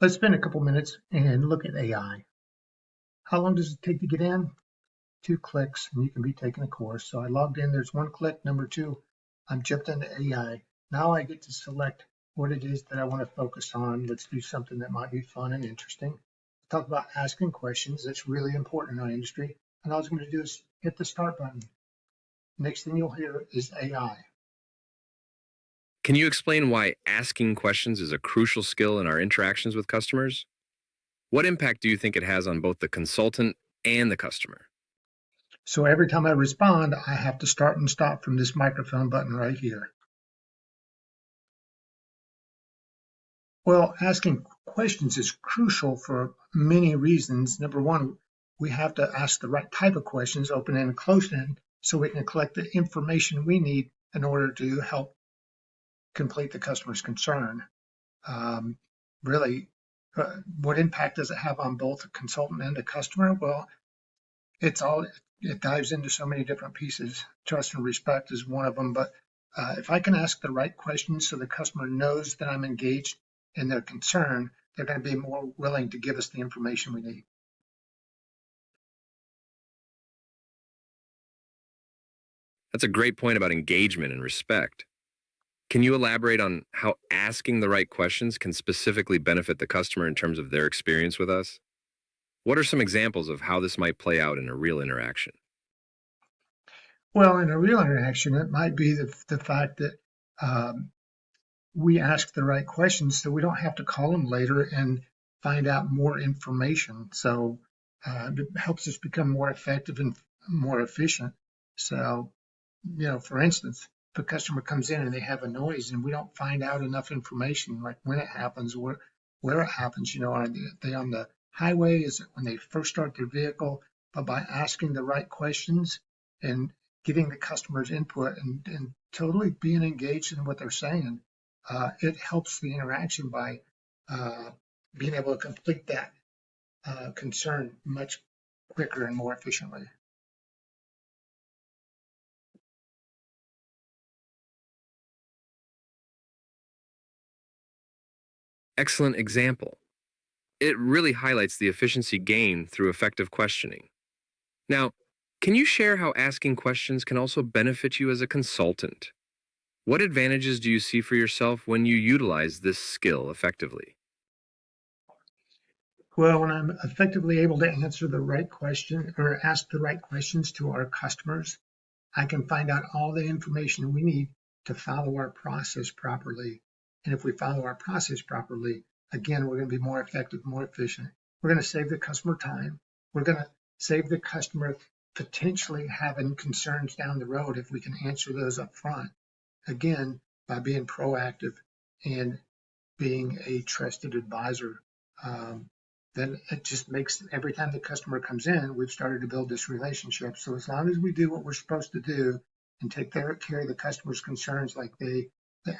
Let's spend a couple minutes and look at AI. How long does it take to get in? 2 clicks and you can be taking a course. So I logged in, there's 1 click. Number two, I'm jumped into AI. Now I get to select what it is that I want to focus on. Let's do something that might be fun and interesting. Talk about asking questions. That's really important in our industry. And all I was going to do is hit the start button. Next thing you'll hear is AI. Can you explain why asking questions is a crucial skill in our interactions with customers? What impact do you think it has on both the consultant and the customer? So every time I respond, I have to start and stop from this microphone button right here. Well, asking questions is crucial for many reasons. Number one, we have to ask the right type of questions, open-end and closed-end, so we can collect the information we need in order to help complete the customer's concern. Really, what impact does it have on both the consultant and the customer? Well, it dives into so many different pieces. Trust and respect is one of them, but if I can ask the right questions so the customer knows that I'm engaged in their concern, they're going to be more willing to give us the information we need. That's a great point about engagement and respect. Can you elaborate on how asking the right questions can specifically benefit the customer in terms of their experience with us? What are some examples of how this might play out in a real interaction? Well, in a real interaction, it might be the fact that we ask the right questions so we don't have to call them later and find out more information. So it helps us become more effective and more efficient. So, for instance, if a customer comes in and they have a noise and we don't find out enough information, like when it happens, where it happens, are they on the highway? Is it when they first start their vehicle? But by asking the right questions and getting the customer's input and totally being engaged in what they're saying, it helps the interaction by being able to complete that concern much quicker and more efficiently. Excellent example. It really highlights the efficiency gained through effective questioning. Now, can you share how asking questions can also benefit you as a consultant? What advantages do you see for yourself when you utilize this skill effectively? Well, when I'm effectively able to answer the right question or ask the right questions to our customers, I can find out all the information we need to follow our process properly. And if we follow our process properly, again, we're going to be more effective, more efficient. We're going to save the customer time. We're going to save the customer potentially having concerns down the road if we can answer those up front. Again, by being proactive and being a trusted advisor, then it just makes every time the customer comes in, we've started to build this relationship. So as long as we do what we're supposed to do and take care of the customer's concerns like they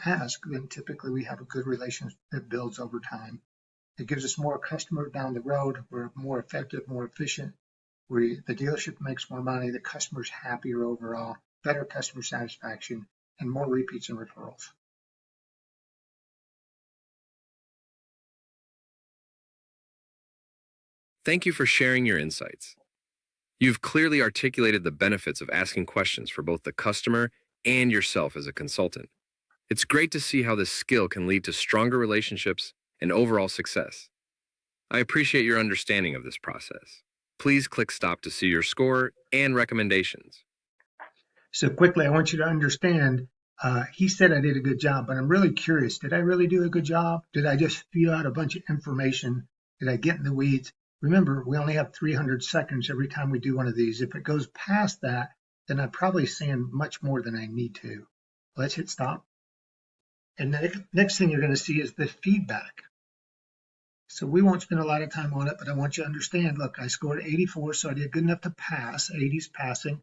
ask, then typically we have a good relationship that builds over time. It gives us more customers down the road. We're more effective, more efficient. The dealership makes more money. The customer's happier overall, better customer satisfaction, and more repeats and referrals. Thank you for sharing your insights. You've clearly articulated the benefits of asking questions for both the customer and yourself as a consultant. It's great to see how this skill can lead to stronger relationships and overall success. I appreciate your understanding of this process. Please click stop to see your score and recommendations. So quickly, I want you to understand, he said I did a good job, but I'm really curious. Did I really do a good job? Did I just spew out a bunch of information? Did I get in the weeds? Remember, we only have 300 seconds every time we do one of these. If it goes past that, then I'm probably saying much more than I need to. Let's hit stop. And the next thing you're going to see is the feedback. So we won't spend a lot of time on it, but I want you to understand, look, I scored 84, so I did good enough to pass. 80's passing.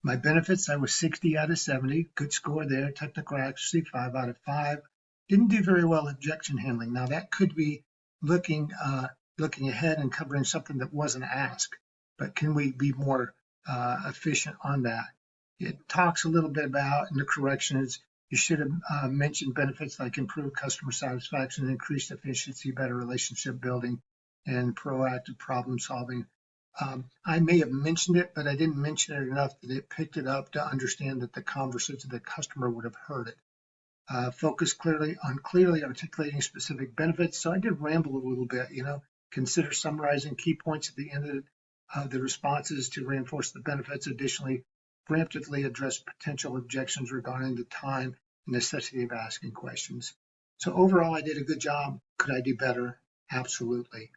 My benefits, I was 60 out of 70. Good score there. Technical accuracy, 5 out of 5. Didn't do very well objection handling. Now that could be looking ahead and covering something that wasn't asked, but can we be more efficient on that? It talks a little bit about in the corrections, You should have mentioned benefits like improved customer satisfaction, increased efficiency, better relationship building, and proactive problem solving. I may have mentioned it, but I didn't mention it enough that it picked it up to understand that the conversation, the customer would have heard it. Focus clearly articulating specific benefits. So I did ramble a little bit, consider summarizing key points at the end of the responses to reinforce the benefits. Additionally, preemptively address potential objections regarding the time and necessity of asking questions. So overall, I did a good job. Could I do better? Absolutely.